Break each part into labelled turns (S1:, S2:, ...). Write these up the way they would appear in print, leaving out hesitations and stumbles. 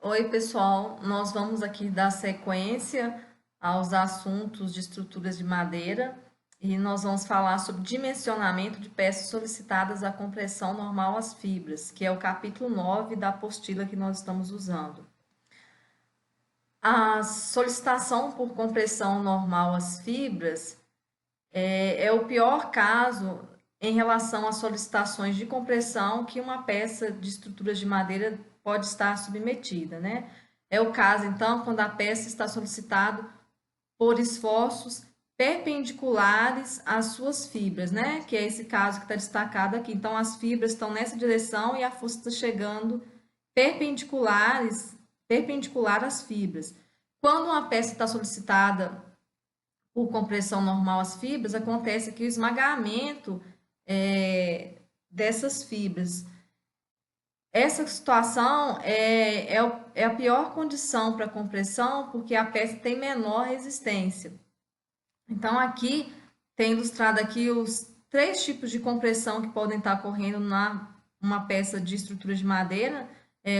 S1: Oi, pessoal. Nós vamos aqui dar sequência aos assuntos de estruturas de madeira e nós vamos falar sobre dimensionamento de peças solicitadas à compressão normal às fibras, que é o capítulo 9 da apostila que nós estamos usando. A solicitação por compressão normal às fibras é o pior caso em relação às solicitações de compressão que uma peça de estruturas de madeira pode estar submetida, né? É o caso, então, quando a peça está solicitada por esforços perpendiculares às suas fibras, né? Que é esse caso que está destacado aqui. Então, as fibras estão nessa direção e a força está chegando perpendicular às fibras. Quando uma peça está solicitada por compressão normal às fibras, acontece aqui o esmagamento dessas fibras. Essa situação é a pior condição para compressão, porque a peça tem menor resistência. Então, aqui tem ilustrado aqui os três tipos de compressão que podem estar ocorrendo na uma peça de estrutura de madeira: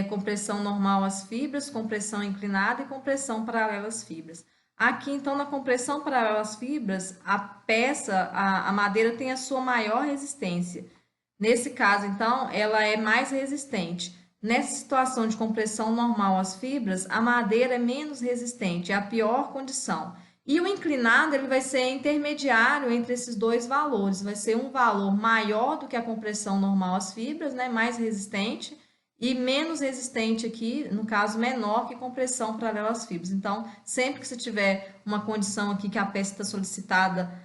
S1: compressão normal às fibras, compressão inclinada e compressão paralela às fibras. Aqui, então, na compressão paralela às fibras, a madeira tem a sua maior resistência. Nesse caso, então, ela é mais resistente. Nessa situação de compressão normal às fibras, a madeira é menos resistente, é a pior condição. E o inclinado, ele vai ser intermediário entre esses dois valores, vai ser um valor maior do que a compressão normal às fibras, né, mais resistente, e menos resistente aqui, no caso, menor que compressão paralela às fibras. Então, sempre que você tiver uma condição aqui que a peça está solicitada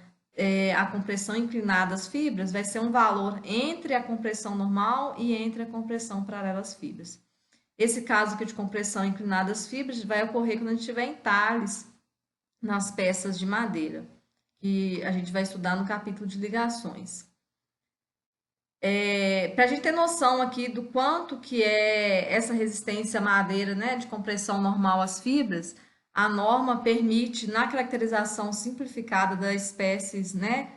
S1: a compressão inclinada às fibras, vai ser um valor entre a compressão normal e entre a compressão paralela às fibras. Esse caso aqui de compressão inclinada às fibras vai ocorrer quando a gente tiver entalhes nas peças de madeira, que a gente vai estudar no capítulo de ligações. Para a gente ter noção aqui do quanto que é essa resistência à madeira, né, de compressão normal às fibras, a norma permite, na caracterização simplificada das espécies, né,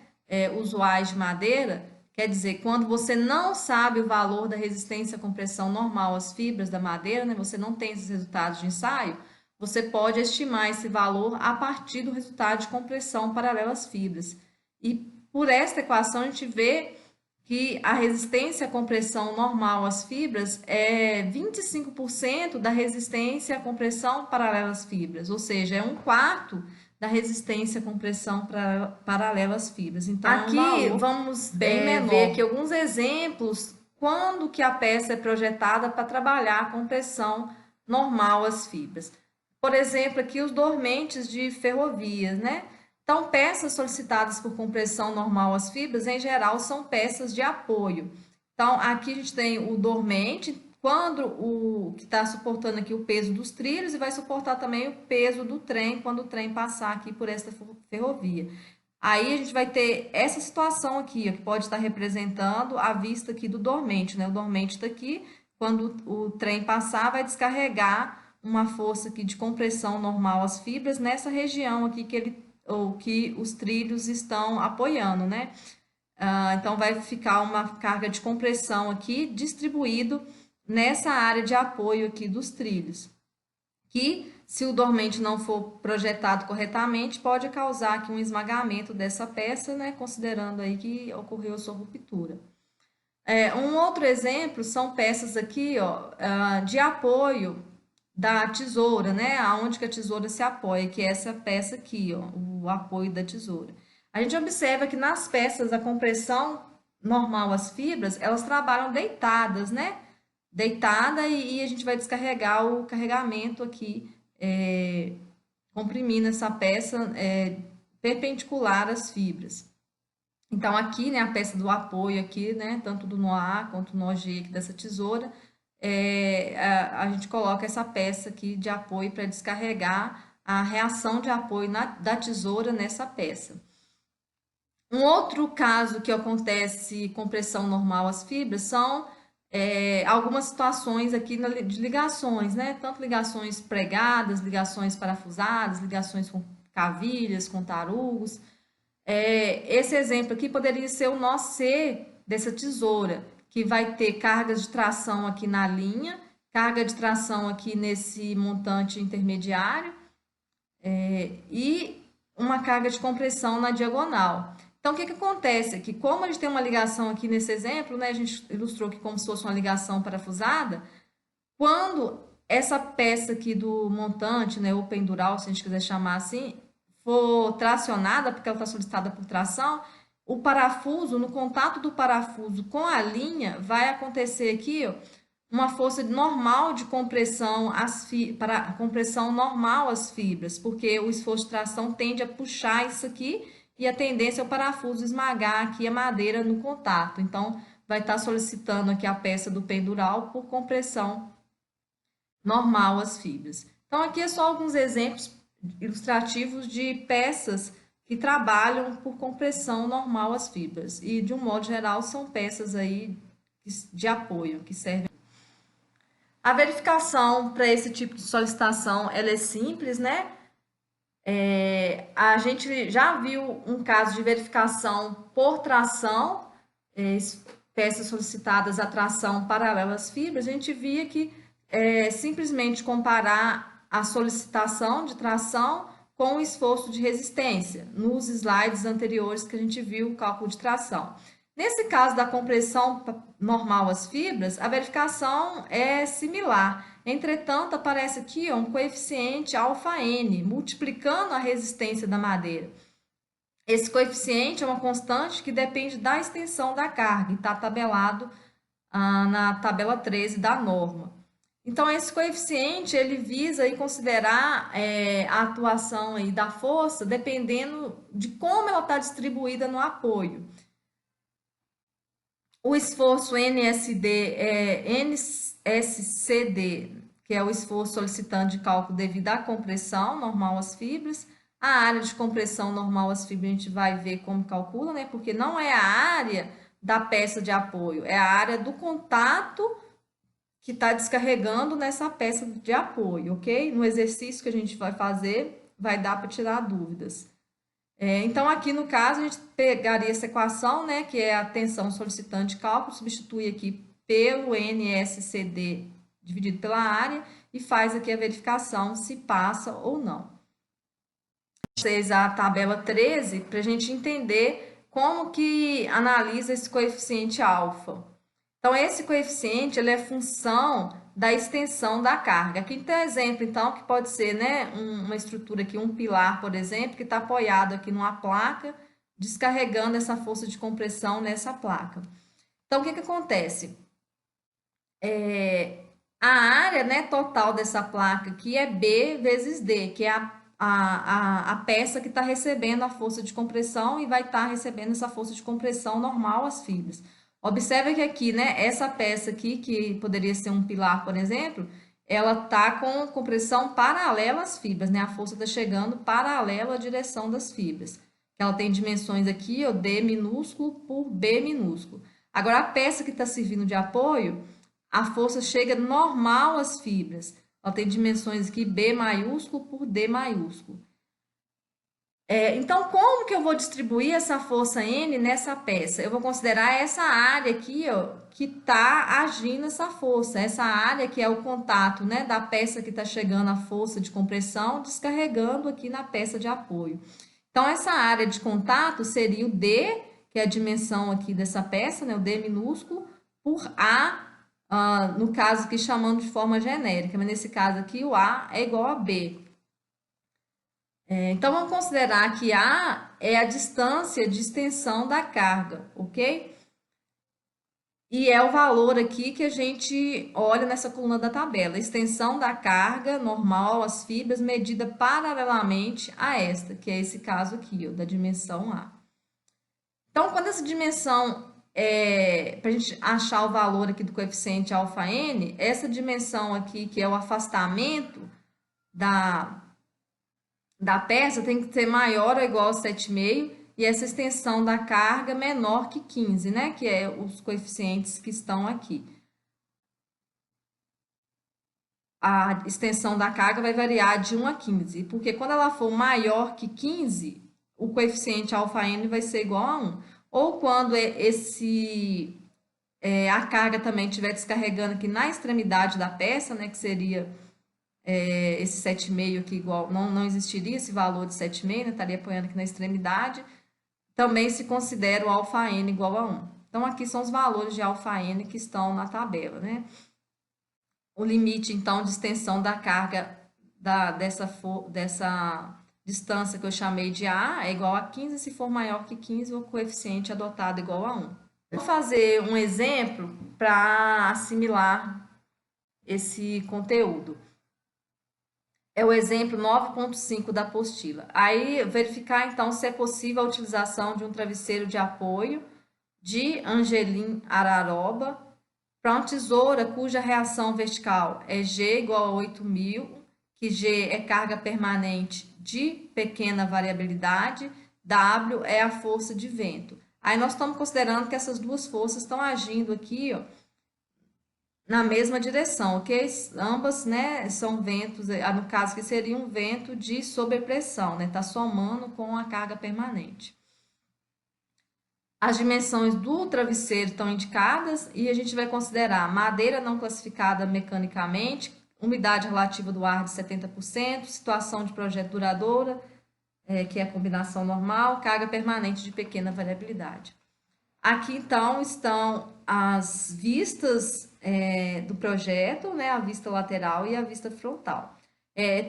S1: usuais de madeira, quer dizer, quando você não sabe o valor da resistência à compressão normal às fibras da madeira, né, você não tem esses resultados de ensaio, você pode estimar esse valor a partir do resultado de compressão paralela às fibras. E por esta equação a gente vê que a resistência à compressão normal às fibras é 25% da resistência à compressão paralela às fibras, ou seja, é um quarto da resistência à compressão paralela às fibras. Então, aqui vamos ver aqui alguns exemplos quando que a peça é projetada para trabalhar a compressão normal às fibras. Por exemplo, aqui os dormentes de ferrovias, né? Então, peças solicitadas por compressão normal às fibras, em geral, são peças de apoio. Então, aqui a gente tem o dormente, quando o que está suportando aqui o peso dos trilhos, e vai suportar também o peso do trem quando o trem passar aqui por esta ferrovia. Aí a gente vai ter essa situação aqui, ó, que pode estar representando a vista aqui do dormente, né? O dormente está aqui, quando o trem passar, vai descarregar uma força aqui de compressão normal às fibras nessa região aqui ou que os trilhos estão apoiando, né? Então, vai ficar uma carga de compressão aqui distribuído nessa área de apoio aqui dos trilhos, que, se o dormente não for projetado corretamente, pode causar aqui um esmagamento dessa peça, né? Considerando aí que ocorreu a sua ruptura. Um outro exemplo são peças aqui, ó, de apoio da tesoura, né? Aonde que a tesoura se apoia, que é essa peça aqui, ó, o apoio da tesoura. A gente observa que nas peças a compressão normal às fibras, elas trabalham deitadas, né? Deitada e a gente vai descarregar o carregamento aqui, comprimindo essa peça perpendicular às fibras. Então, aqui, né, a peça do apoio aqui, né, tanto do nó A quanto do nó G aqui dessa tesoura, a gente coloca essa peça aqui de apoio para descarregar a reação de apoio da tesoura nessa peça. Um outro caso que acontece compressão normal às fibras são algumas situações aqui de ligações, né? Tanto ligações pregadas, ligações parafusadas, ligações com cavilhas, com tarugos. Esse exemplo aqui poderia ser o nó C dessa tesoura, que vai ter cargas de tração aqui na linha carga de tração aqui nesse montante intermediário e uma carga de compressão na diagonal. Então, o que que acontece aqui? Como a gente tem uma ligação aqui nesse exemplo, né, a gente ilustrou aqui como se fosse uma ligação parafusada, quando essa peça aqui do montante, né, ou pendural, se a gente quiser chamar assim, for tracionada, porque ela está solicitada por tração, o parafuso, no contato do parafuso com a linha, vai acontecer aqui, ó, uma força normal de compressão para compressão normal às fibras, porque o esforço de tração tende a puxar isso aqui e a tendência é o parafuso esmagar aqui a madeira no contato. Então, vai estar solicitando aqui a peça do pendural por compressão normal às fibras. Então, aqui é só alguns exemplos ilustrativos de peças que trabalham por compressão normal às fibras. E, de um modo geral, são peças aí de apoio que servem. A verificação para esse tipo de solicitação, ela é simples, né? A gente já viu um caso de verificação por tração, peças solicitadas a tração paralela às fibras, a gente via que simplesmente comparar a solicitação de tração com o esforço de resistência, nos slides anteriores que a gente viu o cálculo de tração. Nesse caso da compressão normal às fibras, a verificação é similar. Entretanto, aparece aqui um coeficiente αN, multiplicando a resistência da madeira. Esse coeficiente é uma constante que depende da extensão da carga e está tabelado na tabela 13 da norma. Então, esse coeficiente ele visa aí considerar a atuação aí da força dependendo de como ela está distribuída no apoio. O esforço NSCD, que é o esforço solicitante de cálculo devido à compressão normal às fibras. A área de compressão normal às fibras a gente vai ver como calcula, né? Porque não é a área da peça de apoio, é a área do contato que está descarregando nessa peça de apoio, ok? No exercício que a gente vai fazer, vai dar para tirar dúvidas. Então, aqui no caso, a gente pegaria essa equação, né, que é a tensão solicitante de cálculo, substitui aqui pelo NSCD dividido pela área e faz aqui a verificação se passa ou não. Vocês a tabela 13 para a gente entender como que analisa esse coeficiente alfa. Então, esse coeficiente ele é função da extensão da carga. Aqui tem um exemplo, então, que pode ser, né, uma estrutura aqui, um pilar, por exemplo, que está apoiado aqui numa placa, descarregando essa força de compressão nessa placa. Então, o que que acontece? A área, né, total dessa placa aqui é B vezes D, que é a peça que está recebendo a força de compressão e vai estar recebendo essa força de compressão normal às fibras. Observe que aqui, né, essa peça aqui, que poderia ser um pilar, por exemplo, ela está com compressão paralela às fibras, né? A força está chegando paralela à direção das fibras. Ela tem dimensões aqui, ó, D minúsculo por B minúsculo. Agora, a peça que está servindo de apoio, a força chega normal às fibras. Ela tem dimensões aqui B maiúsculo por D maiúsculo. Então, como que eu vou distribuir essa força N nessa peça? Eu vou considerar essa área aqui, ó, que está agindo essa força. Essa área que é o contato, né, da peça que está chegando a força de compressão, descarregando aqui na peça de apoio. Então, essa área de contato seria o D, que é a dimensão aqui dessa peça, né, o D minúsculo, por A, no caso aqui chamando de forma genérica, mas nesse caso aqui o A é igual a B. Então, vamos considerar que A é a distância de extensão da carga, ok? E é o valor aqui que a gente olha nessa coluna da tabela. Extensão da carga normal às fibras medida paralelamente a esta, que é esse caso aqui, ó, da dimensão A. Então, quando essa dimensão, para a gente achar o valor aqui do coeficiente αN, essa dimensão aqui, que é o afastamento da peça tem que ser maior ou igual a 7,5 e essa extensão da carga menor que 15, né? Que é os coeficientes que estão aqui. A extensão da carga vai variar de 1 a 15, porque quando ela for maior que 15, o coeficiente αN vai ser igual a 1. Ou quando a carga também estiver descarregando aqui na extremidade da peça, né, que seria esse 7,5 aqui igual, não existiria esse valor de 7,5, né, estaria apoiando aqui na extremidade, também se considera o alfa N igual a 1. Então, aqui são os valores de alfa N que estão na tabela, né? O limite, então, de extensão da carga dessa distância que eu chamei de A é igual a 15, se for maior que 15, o coeficiente adotado é igual a 1. Vou fazer um exemplo para assimilar esse conteúdo. É o exemplo 9.5 da apostila. Aí, verificar, então, se é possível a utilização de um travesseiro de apoio de Angelim Araroba para uma tesoura cuja reação vertical é G igual a 8.000, que G é carga permanente de pequena variabilidade, W é a força de vento. Aí nós estamos considerando que essas duas forças estão agindo aqui, ó, na mesma direção, ok? Ambas, né, são ventos, no caso que seria um vento de sobrepressão, né? Está somando com a carga permanente. As dimensões do travesseiro estão indicadas e a gente vai considerar madeira não classificada mecanicamente, umidade relativa do ar de 70%, situação de projeto duradoura, que é a combinação normal, carga permanente de pequena variabilidade. Aqui, então, estão as vistas do projeto, né, a vista lateral e a vista frontal.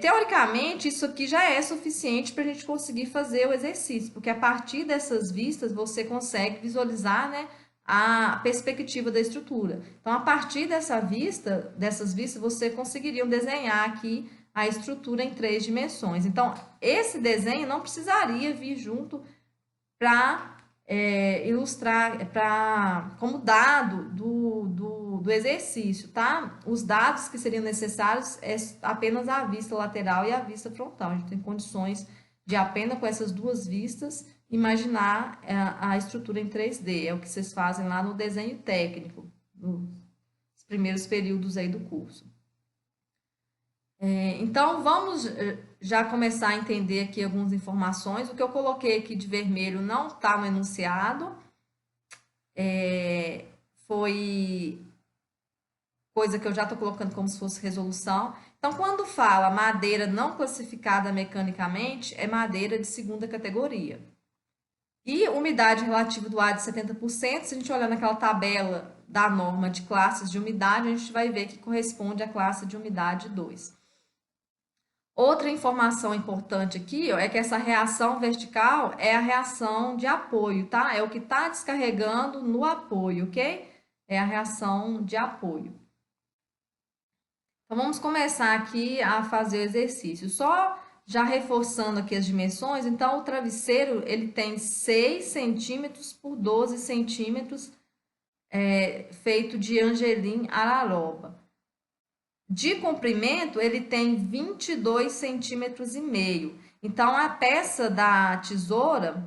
S1: Teoricamente, isso aqui já é suficiente para a gente conseguir fazer o exercício, porque a partir dessas vistas você consegue visualizar, né, a perspectiva da estrutura. Então, a partir dessas vistas, você conseguiria desenhar aqui a estrutura em 3 dimensões. Então, esse desenho não precisaria vir junto para ilustrar como dado do exercício, tá? Os dados que seriam necessários é apenas a vista lateral e a vista frontal. A gente tem condições de apenas com essas duas vistas imaginar a estrutura em 3D. É o que vocês fazem lá no desenho técnico, nos primeiros períodos aí do curso. Então, vamos já começar a entender aqui algumas informações. O que eu coloquei aqui de vermelho não está no enunciado. Foi coisa que eu já estou colocando como se fosse resolução. Então, quando fala madeira não classificada mecanicamente, é madeira de segunda categoria. E umidade relativa do ar de 70%, se a gente olhar naquela tabela da norma de classes de umidade, a gente vai ver que corresponde à classe de umidade 2. Outra informação importante aqui, ó, é que essa reação vertical é a reação de apoio, tá? É o que está descarregando no apoio, ok? É a reação de apoio. Então, vamos começar aqui a fazer o exercício. Só já reforçando aqui as dimensões, então, o travesseiro, ele tem 6 centímetros por 12 centímetros, feito de Angelim Araroba. De comprimento, ele tem 22 centímetros e meio. Então, a peça da tesoura,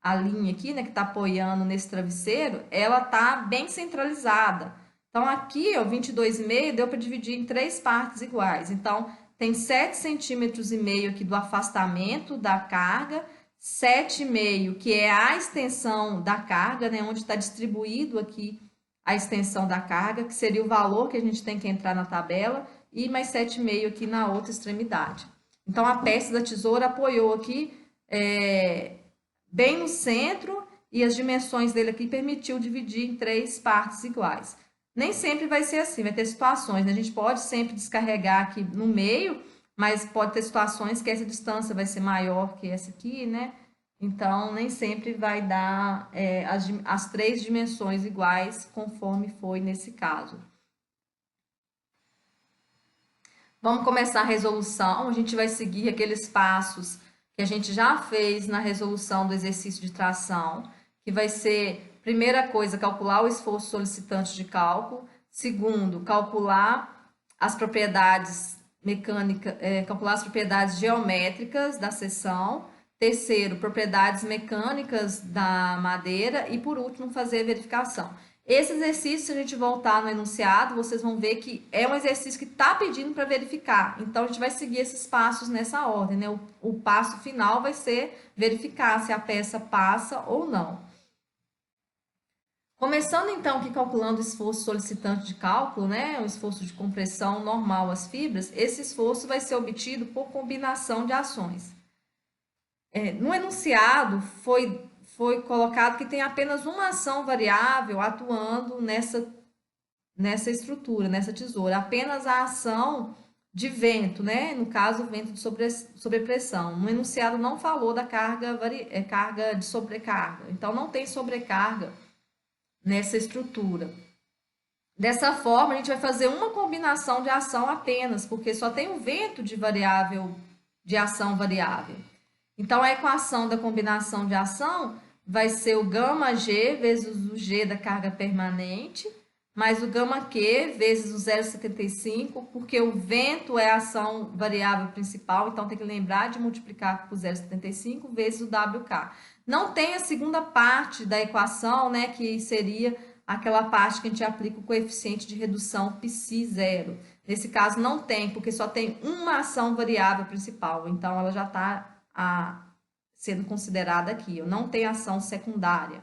S1: a linha aqui, né, que está apoiando nesse travesseiro, ela está bem centralizada. Então, aqui, ó, 22,5 deu para dividir em 3 partes iguais. Então, tem 7 centímetros e meio aqui do afastamento da carga, 7,5 que é a extensão da carga, né, onde está distribuído aqui a extensão da carga, que seria o valor que a gente tem que entrar na tabela, e mais 7,5 aqui na outra extremidade. Então, a peça da tesoura apoiou aqui bem no centro, e as dimensões dele aqui permitiu dividir em 3 partes iguais. Nem sempre vai ser assim, vai ter situações, né? A gente pode sempre descarregar aqui no meio, mas pode ter situações que essa distância vai ser maior que essa aqui, né? Então, nem sempre vai dar as 3 dimensões iguais, conforme foi nesse caso. Vamos começar a resolução. A gente vai seguir aqueles passos que a gente já fez na resolução do exercício de tração, que vai ser, primeira coisa, calcular o esforço solicitante de cálculo. Segundo, calcular as propriedades mecânicas, calcular as propriedades geométricas da seção. Terceiro, propriedades mecânicas da madeira. E, por último, fazer a verificação. Esse exercício, se a gente voltar no enunciado, vocês vão ver que é um exercício que está pedindo para verificar. Então, a gente vai seguir esses passos nessa ordem, né? O passo final vai ser verificar se a peça passa ou não. Começando então aqui calculando o esforço solicitante de cálculo, né, o esforço de compressão normal às fibras, esse esforço vai ser obtido por combinação de ações. No enunciado foi colocado que tem apenas uma ação variável atuando nessa estrutura, nessa tesoura, apenas a ação de vento, né? No caso, vento de sobrepressão. No enunciado não falou da carga de sobrecarga, então não tem sobrecarga nessa estrutura. Dessa forma, a gente vai fazer uma combinação de ação apenas, porque só tem o vento de ação variável. Então, a equação da combinação de ação vai ser o gama G vezes o G da carga permanente, mais o gama Q vezes o 0,75, porque o vento é a ação variável principal, então tem que lembrar de multiplicar por 0,75 vezes o WK. Não tem a segunda parte da equação, né, que seria aquela parte que a gente aplica o coeficiente de redução π0. Nesse caso não tem, porque só tem uma ação variável principal, então ela já está sendo considerada aqui. Não tem ação secundária,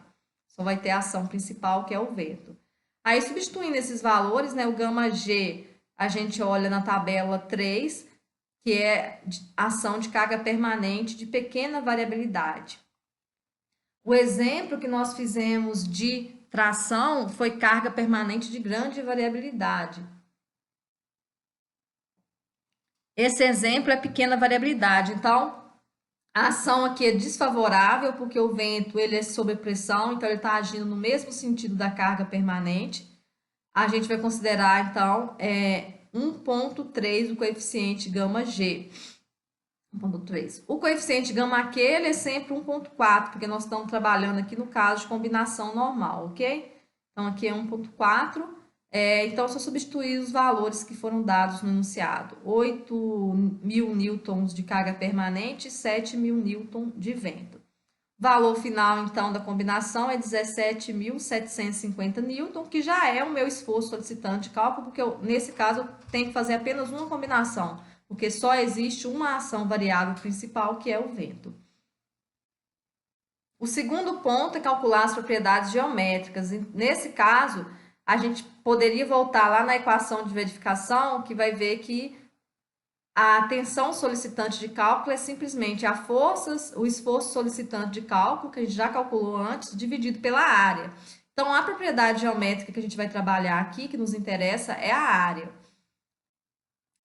S1: só vai ter a ação principal, que é o vento. Aí, substituindo esses valores, né, o gama G, a gente olha na tabela 3, que é ação de carga permanente de pequena variabilidade. O exemplo que nós fizemos de tração foi carga permanente de grande variabilidade. Esse exemplo é pequena variabilidade, então a ação aqui é desfavorável porque o vento ele é sob pressão, então ele está agindo no mesmo sentido da carga permanente. A gente vai considerar então 1,3 o coeficiente gama G. 1,3. O coeficiente gama Q ele é sempre 1,4, porque nós estamos trabalhando aqui no caso de combinação normal, ok? Então aqui é 1,4. Então, é só substituir os valores que foram dados no enunciado. 8.000 newtons de carga permanente e 7.000 newtons de vento. Valor final, então, da combinação é 17.750 newton, que já é o meu esforço solicitante de cálculo, porque nesse caso eu tenho que fazer apenas uma combinação, porque só existe uma ação variável principal, que é o vento. O segundo ponto é calcular as propriedades geométricas. Nesse caso, a gente poderia voltar lá na equação de verificação, que vai ver que a tensão solicitante de cálculo é simplesmente a força, o esforço solicitante de cálculo, que a gente já calculou antes, dividido pela área. Então, a propriedade geométrica que a gente vai trabalhar aqui, que nos interessa, é a área.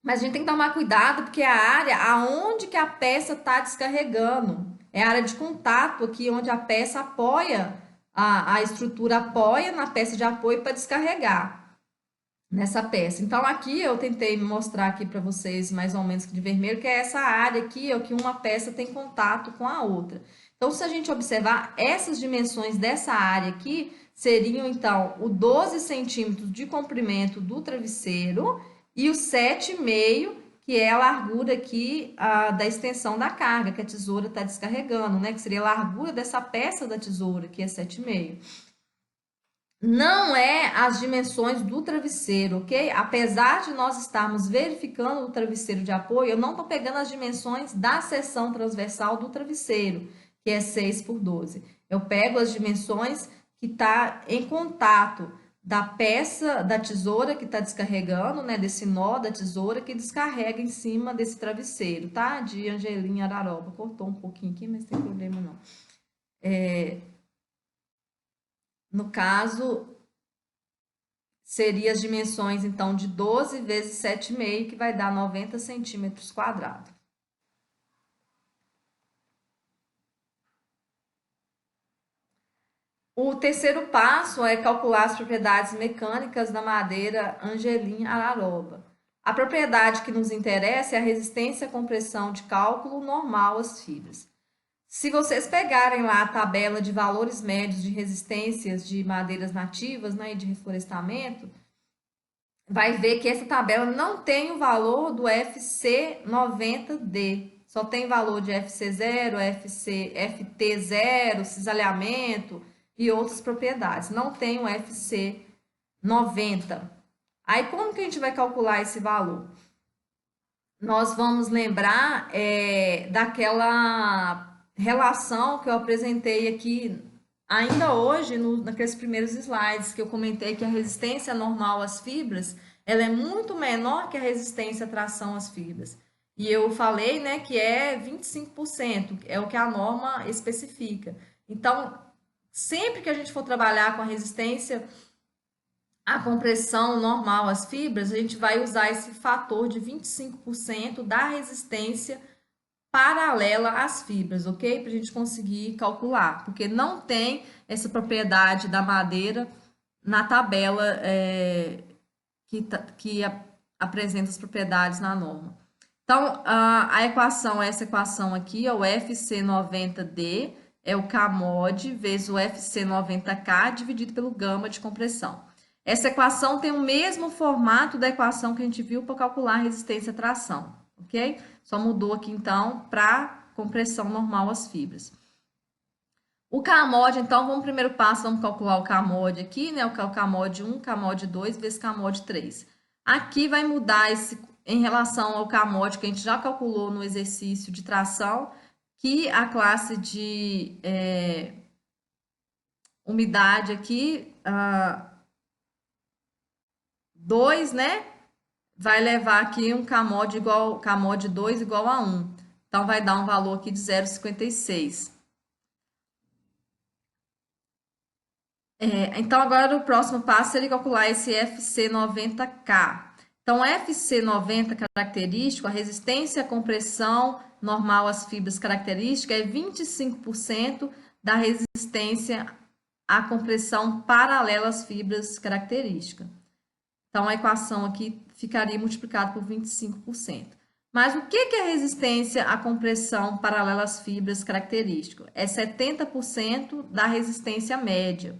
S1: Mas a gente tem que tomar cuidado, porque a área aonde que a peça está descarregando. É a área de contato aqui, onde a peça apoia, a estrutura apoia na peça de apoio para descarregar nessa peça. Então, aqui eu tentei mostrar aqui para vocês, mais ou menos de vermelho, que é essa área aqui, ó, que uma peça tem contato com a outra. Então, se a gente observar, essas dimensões dessa área aqui seriam, então, o 12 centímetros de comprimento do travesseiro e o 7,5, que é a largura aqui da extensão da carga, que a tesoura está descarregando, né? Que seria a largura dessa peça da tesoura, que é 7,5. Não é as dimensões do travesseiro, ok? Apesar de nós estarmos verificando o travesseiro de apoio, eu não estou pegando as dimensões da seção transversal do travesseiro, que é 6 por 12. Eu pego as dimensões que está em contato da peça da tesoura que está descarregando, né? Desse nó da tesoura que descarrega em cima desse travesseiro, tá? De Angelinha Araroba. Cortou um pouquinho aqui, mas não tem problema não. No caso, seria as dimensões, então, de 12 vezes 7,5, que vai dar 90 centímetros quadrados. O terceiro passo é calcular as propriedades mecânicas da madeira Angelim Araroba. A propriedade que nos interessa é a resistência à compressão de cálculo normal às fibras. Se vocês pegarem lá a tabela de valores médios de resistências de madeiras nativas, né, e de reflorestamento, vai ver que essa tabela não tem o valor do FC90D. Só tem valor de FC0, FT0, cisalhamento e outras propriedades. Não tem o FC90. Aí, como que a gente vai calcular esse valor? Nós vamos lembrar daquela relação que eu apresentei aqui ainda hoje, naqueles primeiros slides que eu comentei que a resistência normal às fibras, ela é muito menor que a resistência à tração às fibras. E eu falei, né, que é 25%, é o que a norma especifica. Então, sempre que a gente for trabalhar com a resistência à compressão normal às fibras, a gente vai usar esse fator de 25% da resistência paralela às fibras, ok? Para a gente conseguir calcular, porque não tem essa propriedade da madeira na tabela que apresenta as propriedades na norma. Então, a equação é essa equação aqui, ó, o FC90D é o Kmod vezes o FC90K dividido pelo gama de compressão. Essa equação tem o mesmo formato da equação que a gente viu para calcular a resistência à tração, ok? Só mudou aqui, então, para compressão normal às fibras. O Kmod, então, vamos primeiro passo, vamos calcular o Kmod aqui, né? O Kmod 1, Kmod 2 vezes Kmod 3. Aqui vai mudar esse em relação ao Kmod que a gente já calculou no exercício de tração, que a classe de umidade aqui, 2, né? Vai levar aqui um Kmod igual, Kmod 2 igual a 1. Então, vai dar um valor aqui de 0,56. Então, agora o próximo passo seria calcular esse FC90K. Então, FC90 característico, a resistência à compressão normal às fibras característica é 25% da resistência à compressão paralela às fibras característica. Então, a equação aqui ficaria multiplicada por 25%. Mas o que é resistência à compressão paralela às fibras característica? É 70% da resistência média.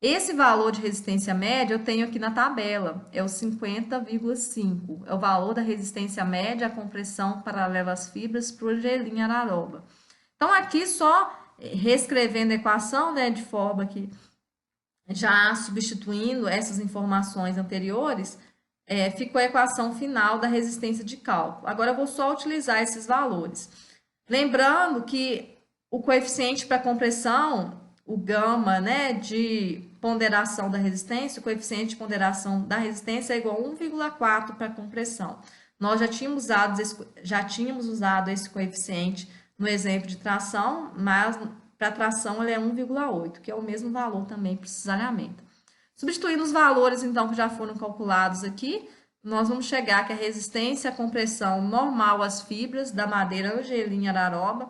S1: Esse valor de resistência média eu tenho aqui na tabela, é o 50,5. É o valor da resistência média à compressão paralela às fibras para o gelim araroba. Então, aqui só reescrevendo a equação, né, de forma que já substituindo essas informações anteriores, ficou a equação final da resistência de cálculo. Agora, eu vou só utilizar esses valores. Lembrando que o coeficiente para compressão, o gama, né, de ponderação da resistência, o coeficiente de ponderação da resistência é igual a 1,4 para compressão. Nós já tínhamos usado esse coeficiente no exemplo de tração, mas para tração ele é 1,8, que é o mesmo valor também para o cisalhamento. Substituindo os valores, então, que já foram calculados aqui, nós vamos chegar que a resistência à compressão normal às fibras da madeira Angelim araroba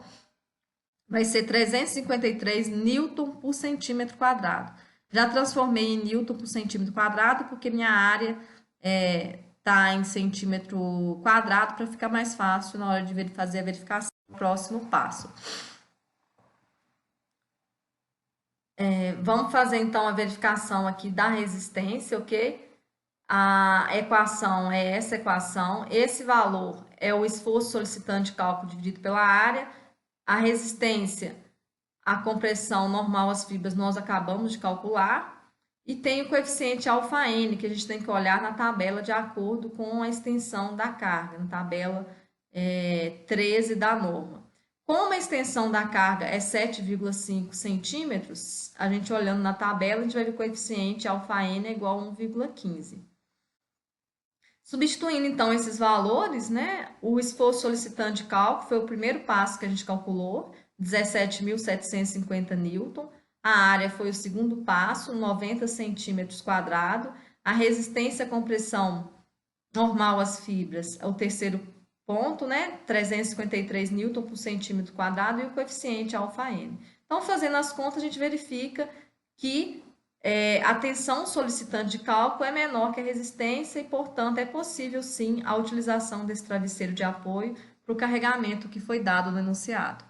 S1: vai ser 353 newton por centímetro quadrado. Já transformei em newton por centímetro quadrado, porque minha área está em centímetro quadrado, para ficar mais fácil na hora de fazer a verificação. Próximo passo. Vamos fazer, então, a verificação aqui da resistência, ok? A equação é essa equação. Esse valor é o esforço solicitante de cálculo dividido pela área. A resistência à compressão normal às fibras nós acabamos de calcular. E tem o coeficiente αN, que a gente tem que olhar na tabela de acordo com a extensão da carga, na tabela 13 da norma. Como a extensão da carga é 7,5 centímetros, a gente olhando na tabela, a gente vai ver que o coeficiente αN é igual a 1,15. Substituindo, então, esses valores, né, o esforço solicitante de cálculo foi o primeiro passo que a gente calculou, 17.750 newton. A área foi o segundo passo, 90 centímetros quadrados. A resistência à compressão normal às fibras é o terceiro ponto, né, 353 newton por centímetro quadrado e o coeficiente αN. Então, fazendo as contas, a gente verifica que a tensão solicitante de cálculo é menor que a resistência e, portanto, é possível, sim, a utilização desse travesseiro de apoio para o carregamento que foi dado no enunciado.